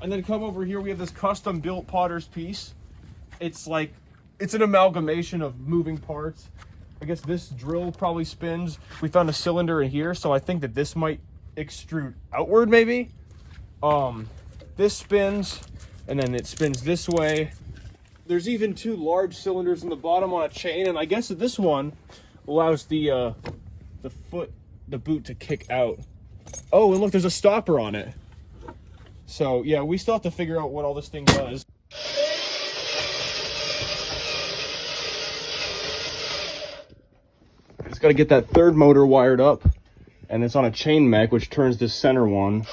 And then come over here, we have this custom built potter's piece. It's like, it's an amalgamation of moving parts. I guess this drill probably spins. We found a cylinder in here, so I think that this might extrude outward maybe. This spins, and then it spins this way. There's even two large cylinders in the bottom on a chain, and I guess that this one allows the boot to kick out. Oh, and look, there's a stopper on it. So yeah, we still have to figure out what all this thing does. It's got to get that third motor wired up, and it's on a chain mech, which turns this center one.